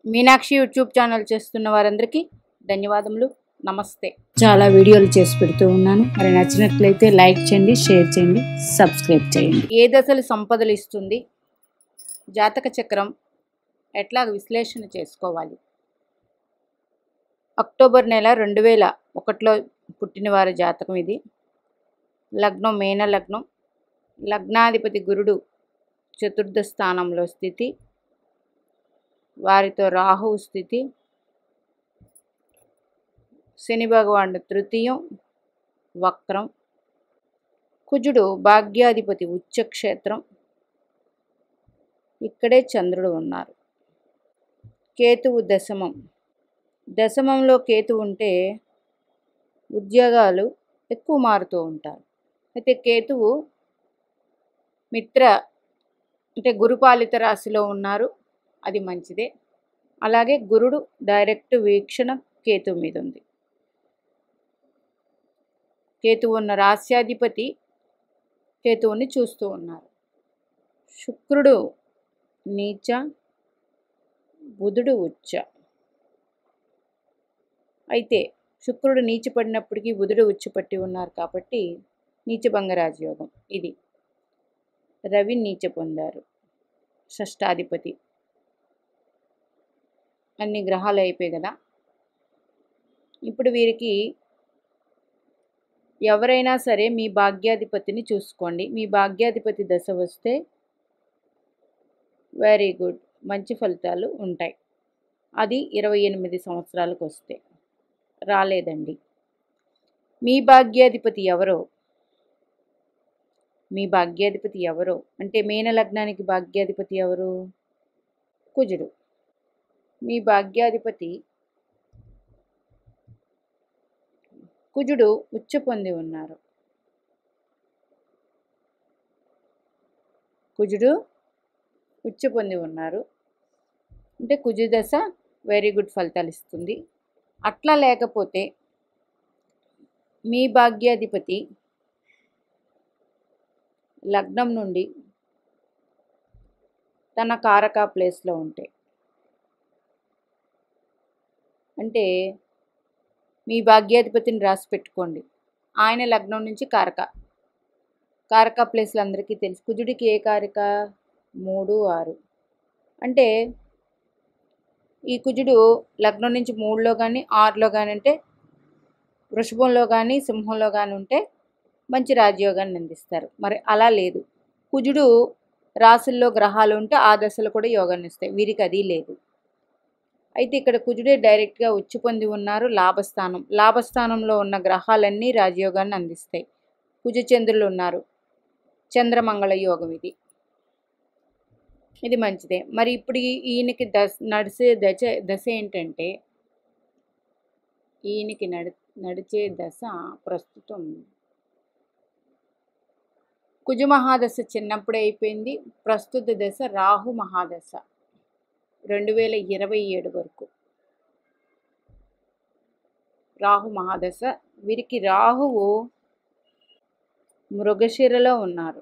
Meenakshi YouTube channel చేస్తున్న వారందరికీ ధన్యవాదములు. నమస్తే. చాలా వీడియోలు చేసి పెడుతూ ఉన్నాను. మరి నచ్చినట్లయితే లైక్ చేయండి, షేర్ చేయండి, సబ్స్క్రైబ్ చేయండి. ఏ దశలు సంపదలు ఇస్తుంది, జాతక చక్రం ఎట్లా విశ్లేషణ చేసుకోవాలి. అక్టోబర్ నెల 2001లో పుట్టిన వారి జాతకం ఇది. లగ్నం మేన లగ్నం. లగ్నాధిపతి గురుడు చతుర్థ స్థానంలో స్థితి, వారితో రాహువు స్థితి, శని భగవానుడు తృతీయం వక్రం, కుజుడు భాగ్యాధిపతి ఉచ్చక్షేత్రం, ఇక్కడే చంద్రుడు ఉన్నారు. కేతువు దశమం. దశమంలో కేతువు ఉంటే ఉద్యోగాలు ఎక్కువ మారుతూ ఉంటారు. అయితే కేతువు మిత్ర అంటే గురుపాలిత రాశిలో ఉన్నారు, అది మంచిదే. అలాగే గురుడు డైరెక్ట్ వీక్షణ కేతువు మీద ఉంది. కేతువు ఉన్న రాస్యాధిపతి కేతువుని చూస్తూ ఉన్నారు. శుక్రుడు నీచ, బుధుడు ఉచ్చ. అయితే శుక్రుడు నీచపడినప్పటికీ బుధుడు ఉచ్చపట్టి ఉన్నారు కాబట్టి నీచభంగ రాజయోగం ఇది. రవి నీచ పొందారు, షష్టాధిపతి. అన్ని గ్రహాలు అయిపోయాయి కదా. ఇప్పుడు వీరికి ఎవరైనా సరే మీ భాగ్యాధిపతిని చూసుకోండి. మీ భాగ్యాధిపతి దశ వస్తే వెరీ గుడ్, మంచి ఫలితాలు ఉంటాయి. అది 28 సంవత్సరాలకు వస్తే. రాలేదండి. మీ భాగ్యాధిపతి ఎవరో, మీ భాగ్యాధిపతి ఎవరో అంటే మీన లగ్నానికి భాగ్యాధిపతి ఎవరు? కుజుడు. మీ భాగ్యాధిపతి కుజుడు ఉచ్చ పొంది ఉన్నారు. కుజుడు ఉచ్చ పొంది ఉన్నారు అంటే కుజు దశ వెరీ గుడ్ ఫలితాలు ఇస్తుంది. అట్లా లేకపోతే మీ భాగ్యాధిపతి లగ్నం నుండి తన కారక ప్లేస్లో ఉంటే, అంటే మీ భాగ్యాధిపతిని రాసి పెట్టుకోండి. ఆయన లగ్నం నుంచి కారక ప్లేస్లు అందరికీ తెలుసు. కుజుడికి ఏ కారక? 3, 6. అంటే ఈ కుజుడు లగ్నం నుంచి 3లో కానీ 6లో కానీ అంటే వృషభంలో కానీ సింహంలో కానీ ఉంటే మంచి రాజయోగాన్ని అందిస్తారు. మరి అలా లేదు. కుజుడు రాశుల్లో గ్రహాలు ఉంటే ఆ దశలు కూడా యోగాన్ని ఇస్తాయి. వీరికి అది లేదు. అయితే ఇక్కడ కుజుడే డైరెక్ట్గా ఉచ్చి పొంది ఉన్నారు. లాభస్థానంలో ఉన్న గ్రహాలన్నీ రాజయోగాన్ని అందిస్తాయి. కుజ చంద్రులు ఉన్నారు. చంద్రమంగళ యోగం ఇది మంచిదే. మరి ఇప్పుడు ఈయనకి నడిచే దశ ఏంటంటే, ఈయనకి నడిచే దశ ప్రస్తుతం కుజ మహాదశ చిన్నప్పుడే అయిపోయింది. ప్రస్తుత దశ రాహు మహాదశ 2027 వరకు. రాహు మహాదశ. వీరికి రాహువు మృగశిరలో ఉన్నారు.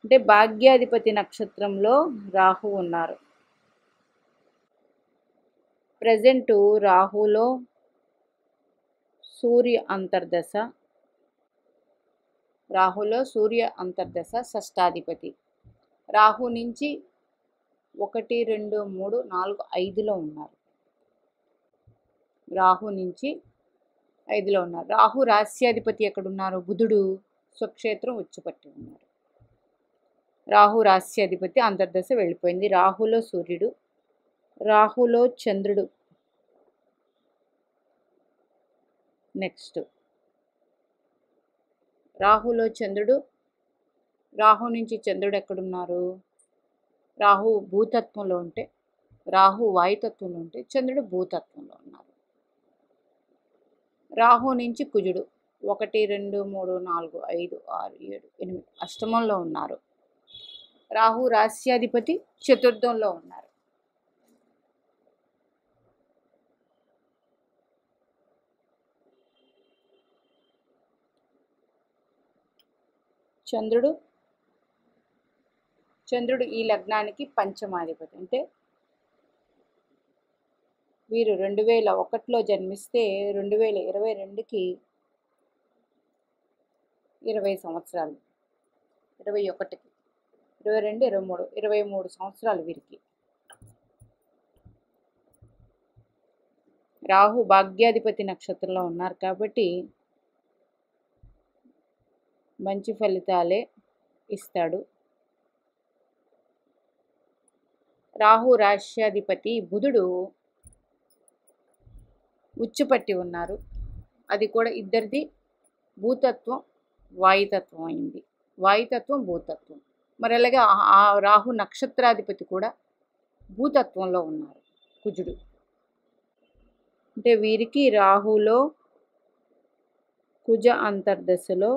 అంటే భాగ్యాధిపతి నక్షత్రంలో రాహు ఉన్నారు. ప్రజెంటు రాహులో సూర్య అంతర్దశ షష్టాధిపతి. రాహు నుంచి 1, 2, 3, 4, 5లో ఉన్నారు. రాహు నుంచి 5లో ఉన్నారు. రాహు రాస్యాధిపతి ఎక్కడున్నారు? బుధుడు స్వక్షేత్రం ఉచ్చపట్టి ఉన్నారు. రాహు రాస్యాధిపతి అంతర్దశ వెళ్ళిపోయింది. రాహులో సూర్యుడు, రాహులో చంద్రుడు. నెక్స్ట్ రాహులో చంద్రుడు. రాహు నుంచి చంద్రుడు ఎక్కడున్నారు? రాహు భూతత్వంలో ఉంటే, రాహు వాయుతత్వంలో ఉంటే, చంద్రుడు భూతత్వంలో ఉన్నారు. రాహు నుంచి కుజుడు 1, 2, 3, 4, 5, 6, 7, 8 అష్టమంలో ఉన్నారు. రాహు రాస్యాధిపతి చతుర్థంలో ఉన్నారు. చంద్రుడు ఈ లగ్నానికి పంచమాధిపతి. అంటే వీరు 2001లో జన్మిస్తే 2022కి 20 సంవత్సరాలు, 21కి 22, 23, 23 సంవత్సరాలు వీరికి. రాహు భాగ్యాధిపతి నక్షత్రంలో ఉన్నారు కాబట్టి మంచి ఫలితాలే ఇస్తాడు. రాహు రాశ్యాధిపతి బుధుడు ఉచ్చుపట్టి ఉన్నారు. అది కూడా ఇద్దరిది భూతత్వం వాయుతత్వం అయింది. వాయుతత్వం భూతత్వం. మరి అలాగే ఆ రాహు నక్షత్రాధిపతి కూడా భూతత్వంలో ఉన్నారు కుజుడు. అంటే వీరికి రాహులో కుజ అంతర్దశలో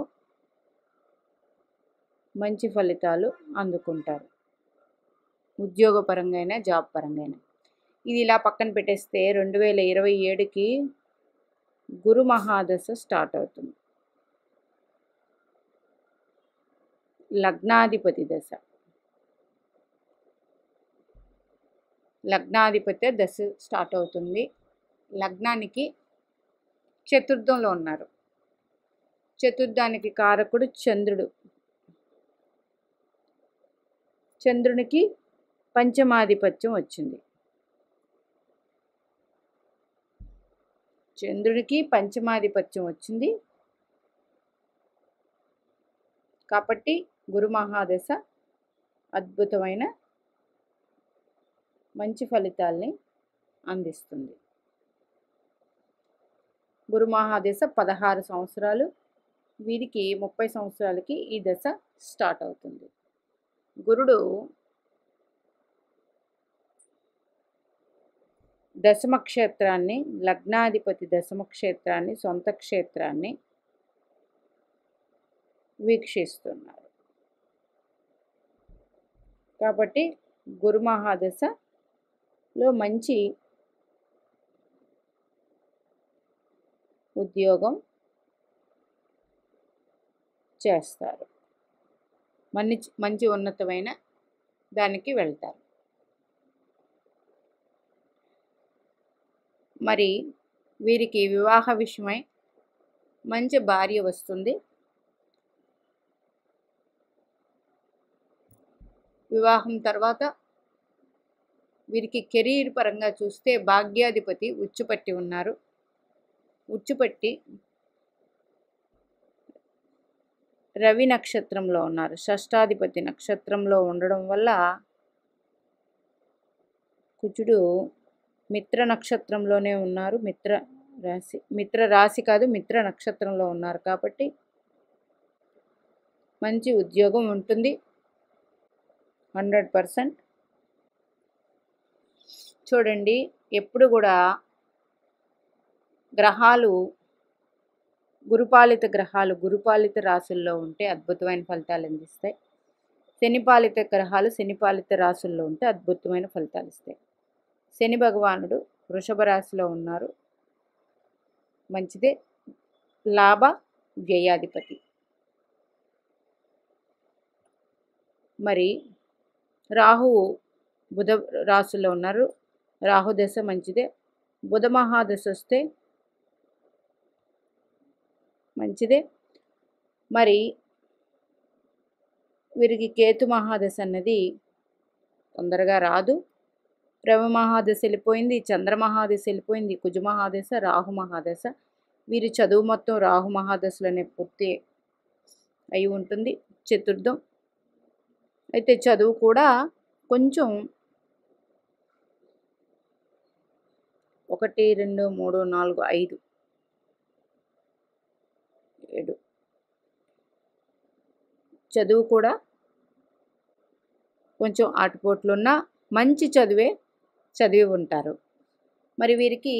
మంచి ఫలితాలు అందుకుంటారు, ఉద్యోగపరంగా జాబ్ పరంగా. ఇది ఇలా పక్కన పెట్టేస్తే 2027కి గురు మహాదశ స్టార్ట్ అవుతుంది. లగ్నాధిపతి దశ, లగ్నాధిపతి దశ స్టార్ట్ అవుతుంది. లగ్నానికి చతుర్థంలో ఉన్నారు. చతుర్థానికి కారకుడు చంద్రుడు. చంద్రునికి పంచమాధిపత్యం వచ్చింది. చంద్రుడికి పంచమాధిపత్యం వచ్చింది కాబట్టి గురు మహాదశ అద్భుతమైన మంచి ఫలితాల్ని అందిస్తుంది. గురు మహాదశ 16 సంవత్సరాలు, వీరికి 30 సంవత్సరాలకి ఈ దశ స్టార్ట్ అవుతుంది. గురుడు దశమ క్షేత్రాన్ని, లగ్నాధిపతి దశమ క్షేత్రాన్ని, సొంత క్షేత్రాన్ని వీక్షిస్తున్నారు. కాబట్టి గురు మహాదశలో మంచి ఉద్యోగం చేస్తారు, మంచి ఉన్నతమైన దానికి వెళ్తారు. మరి వీరికి వివాహ విషయమై మంచి భార్య వస్తుంది. వివాహం తర్వాత వీరికి కెరీర్ పరంగా చూస్తే భాగ్యాధిపతి ఉచ్చుపట్టి ఉన్నారు. ఉచ్చుపట్టి రవి నక్షత్రంలో ఉన్నారు. షష్టాధిపతి నక్షత్రంలో ఉండడం వల్ల కుజుడు మిత్ర నక్షత్రంలోనే ఉన్నారు. మిత్ర రాశి కాదు, మిత్ర నక్షత్రంలో ఉన్నారు కాబట్టి మంచి ఉద్యోగం ఉంటుంది 100%. చూడండి, ఎప్పుడు కూడా గ్రహాలు గురుపాలిత గ్రహాలు గురుపాలిత రాశుల్లో ఉంటే అద్భుతమైన ఫలితాలు అందిస్తాయి. శనిపాలిత గ్రహాలు శనిపాలిత రాశుల్లో ఉంటే అద్భుతమైన ఫలితాలు ఇస్తాయి. శని భగవానుడు వృషభ రాశిలో ఉన్నారు, మంచిదే, లాభ వ్యయాధిపతి. మరి రాహువు బుధ రాశిలో ఉన్నారు, రాహు దశ మంచిదే. బుధ మహాదశ వస్తే మంచిదే. మరి వీరికి కేతు మహాదశ అన్నది తొందరగా రాదు. రవి మహాదశ వెళ్ళిపోయింది, చంద్ర మహాదశ వెళ్ళిపోయింది, కుజ మహాదశ, రాహు మహాదశ. వీరి చదువు మొత్తం రాహు మహాదశలోనే పూర్తి అయి ఉంటుంది, చతుర్థం. అయితే చదువు కూడా కొంచెం 1, 2, 3, 4, 5, 7 చదువు కూడా కొంచెం ఆటుపోట్లున్న మంచి చదివి ఉంటారు. మరి వీరికి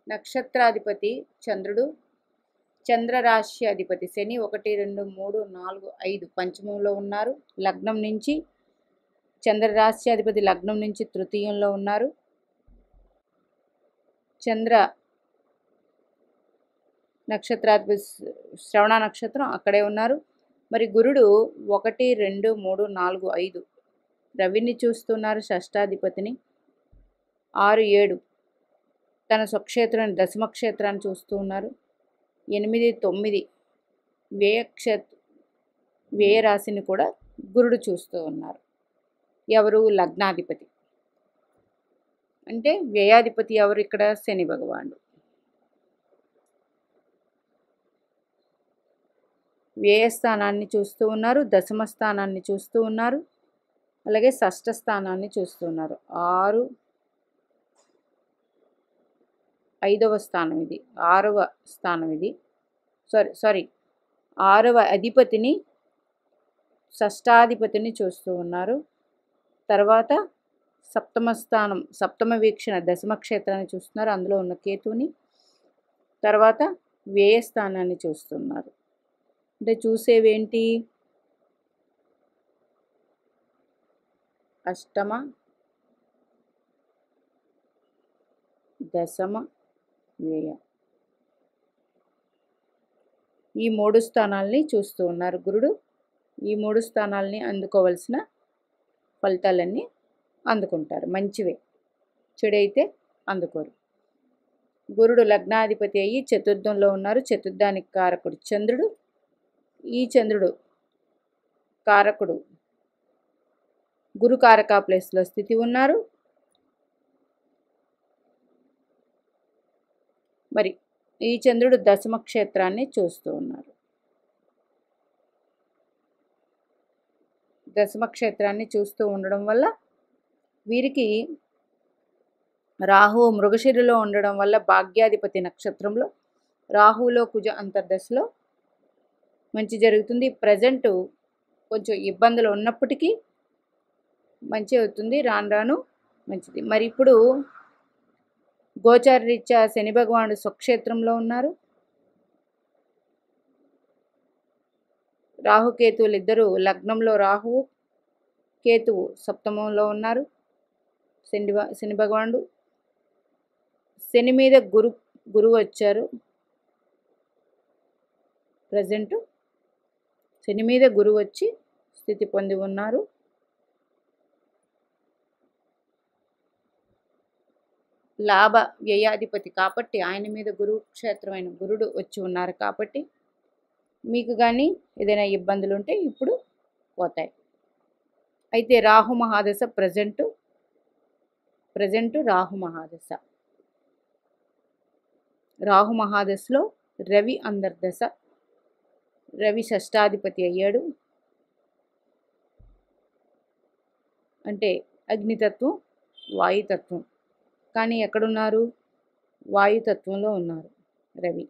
నక్షత్రాధిపతి చంద్రుడు, చంద్రరాశి అధిపతి శని 1, 2, 3, 4, 5 పంచమంలో ఉన్నారు. లగ్నం నుంచి చంద్రరాశి అధిపతి లగ్నం నుంచి తృతీయంలో ఉన్నారు. చంద్ర నక్షత్రాధిపతి శ్రవణ నక్షత్రం అక్కడే ఉన్నారు. మరి గురుడు 1, 2, 3, 4, 5 రవిని చూస్తున్నారు, షష్టాధిపతిని. 6, 7 తన స్వక్షేత్రాన్ని దశమ క్షేత్రాన్ని చూస్తూ ఉన్నారు. 8, 9 వ్యయ రాశిని కూడా గురుడు చూస్తూ ఉన్నారు. ఎవరు? లగ్నాధిపతి. అంటే వ్యయాధిపతి ఎవరు ఇక్కడ? శని భగవానుడు. వ్యయస్థానాన్ని చూస్తూ ఉన్నారు, దశమ స్థానాన్ని చూస్తూ ఉన్నారు, అలాగే షష్ఠ స్థానాన్ని చూస్తూ ఉన్నారు. 5వ స్థానం ఇది, 6వ స్థానం ఇది. సారీ 6వ అధిపతిని, షష్ఠాధిపతిని చూస్తూ ఉన్నారు. తర్వాత సప్తమ స్థానం, సప్తమ వీక్షణ దశమ క్షేత్రాన్ని చూస్తున్నారు, అందులో ఉన్న కేతువుని. తర్వాత వ్యయ స్థానాన్ని చూస్తున్నారు. అంటే చూసేవేంటి? అష్టమ, దశమ, వ్యయ, ఈ 3 స్థానాల్ని చూస్తూ ఉన్నారు గురుడు. ఈ 3 స్థానాల్ని అందుకోవలసిన ఫలితాలన్నీ అందుకుంటారు, మంచివే. చెడైతే అందుకోరు. గురుడు లగ్నాధిపతి అయ్యి చతుర్థంలో ఉన్నారు. చతుర్థానికి కారకుడు చంద్రుడు. ఈ చంద్రుడు కారకుడు గురు కారక ప్లేస్లో స్థితి ఉన్నారు. మరి ఈ చంద్రుడు దశమ క్షేత్రాన్ని చూస్తూ ఉన్నారు. దశమ క్షేత్రాన్ని చూస్తూ ఉండడం వల్ల వీరికి రాహువు మృగశిరలో ఉండడం వల్ల భాగ్యాధిపతి నక్షత్రంలో రాహువులో కుజ అంతర్దశలో మంచి జరుగుతుంది. ప్రజెంటు కొంచెం ఇబ్బందులు ఉన్నప్పటికీ మంచి అవుతుంది, రాను రాను మంచిది. మరి ఇప్పుడు గోచార రీత్యా శని భగవానుడు స్వక్షేత్రంలో ఉన్నారు. రాహుకేతువులు ఇద్దరు లగ్నంలో, రాహువు కేతువు సప్తమంలో ఉన్నారు. శని భగవానుడు శని మీద గురువు వచ్చారు. ప్రజెంటు శని మీద గురువు వచ్చి స్థితి పొంది ఉన్నారు. లాభ వ్యయాధిపతి కాబట్టి ఆయన మీద గురు క్షేత్రమైన గురుడు వచ్చి ఉన్నారు కాబట్టి మీకు కానీ ఏదైనా ఇబ్బందులు ఉంటే ఇప్పుడు పోతాయి. అయితే రాహు మహాదశ ప్రజెంటు రాహు మహాదశ. రాహు మహాదశలో రవి అంతర్దశ. రవి షష్ఠాధిపతి అయ్యాడు. అంటే అగ్నితత్వం, వాయుతత్వం. కానీ ఎక్కడున్నారు? వాయుతత్వంలో ఉన్నారు రవి.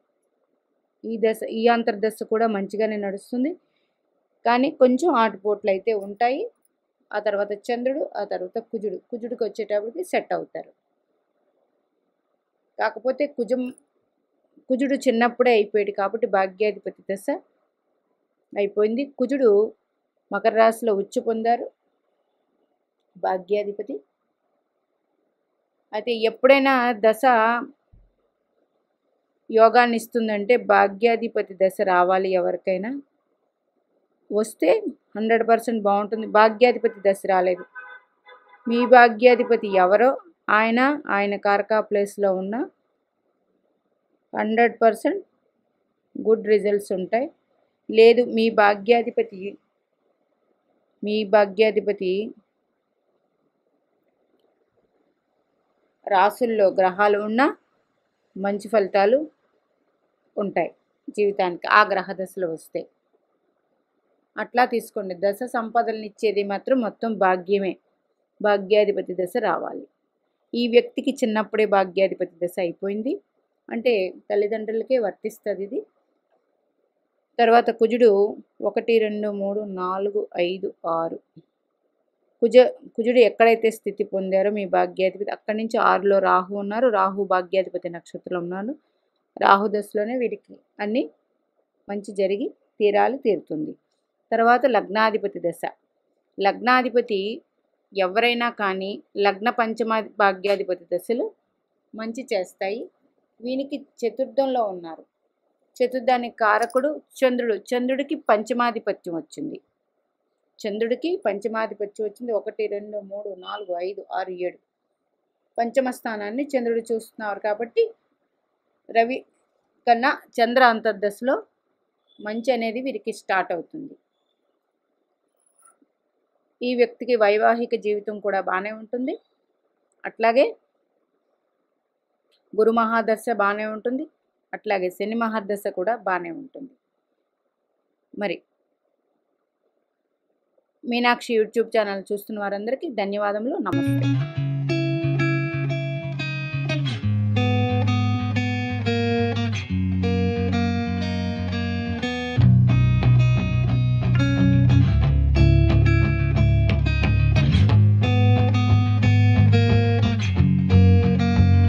ఈ అంతర్దశ కూడా మంచిగానే నడుస్తుంది, కానీ కొంచెం ఆటుపోట్లు అయితే ఉంటాయి. ఆ తర్వాత చంద్రుడు, ఆ తర్వాత కుజుడికి వచ్చేటప్పటికి సెట్ అవుతారు. కాకపోతే కుజుడు చిన్నప్పుడే అయిపోయాడు కాబట్టి భాగ్యాధిపతి దశ అయిపోయింది. కుజుడు మకర రాశిలో ఉచ్చు పొందారు భాగ్యాధిపతి. అయితే ఎప్పుడైనా దశ యోగాన్ని ఇస్తుందంటే భాగ్యాధిపతి దశ రావాలి. ఎవరికైనా వస్తే 100% బాగుంటుంది. భాగ్యాధిపతి దశ రాలేదు. మీ భాగ్యాధిపతి ఎవరో ఆయన కారకా ప్లేస్లో ఉన్న 100% గుడ్ రిజల్ట్స్ ఉంటాయి. లేదు మీ భాగ్యాధిపతి రాసుల్లో గ్రహాలు ఉన్న మంచి ఫలితాలు ఉంటాయి జీవితానికి ఆ గ్రహ దశలు వస్తే. అట్లా తీసుకోండి. దశ సంపదలను ఇచ్చేది మాత్రం మొత్తం భాగ్యమే. భాగ్యాధిపతి దశ రావాలి. ఈ వ్యక్తికి చిన్నప్పుడే భాగ్యాధిపతి దశ అయిపోయింది అంటే తల్లిదండ్రులకే వర్తిస్తుంది ఇది. తర్వాత కుజుడు 1, 2, 3, 4, 5, 6 కుజుడు ఎక్కడైతే స్థితి పొందారో మీ భాగ్యాధిపతి అక్కడి నుంచి 6లో రాహు ఉన్నారు. రాహు భాగ్యాధిపతి నక్షత్రంలో ఉన్నారు. రాహు దశలోనే వీరికి అన్నీ మంచి జరిగి తీరుతుంది. తర్వాత లగ్నాధిపతి దశ. లగ్నాధిపతి ఎవరైనా కానీ లగ్న పంచమ భాగ్యాధిపతి దశలు మంచి చేస్తాయి. వీనికి చతుర్థంలో ఉన్నారు. చతుర్థానికి కారకుడు చంద్రుడు. చంద్రుడికి పంచమాధిపత్యం వచ్చింది. 1, 2, 3, 4, 5, 6, 7 పంచమ స్థానాన్ని చంద్రుడు చూస్తున్నారు కాబట్టి రవి కన్నా చంద్ర అంతర్దశలో మంచి అనేది వీరికి స్టార్ట్ అవుతుంది. ఈ వ్యక్తికి వైవాహిక జీవితం కూడా బాగానే ఉంటుంది. అట్లాగే గురు మహాదశ బాగానే ఉంటుంది. అట్లాగే శని మహాదశ కూడా బాగానే ఉంటుంది. మరి మీనాక్షి యూట్యూబ్ ఛానల్ చూస్తున్న వారందరికీ ధన్యవాదములు. నమస్తే.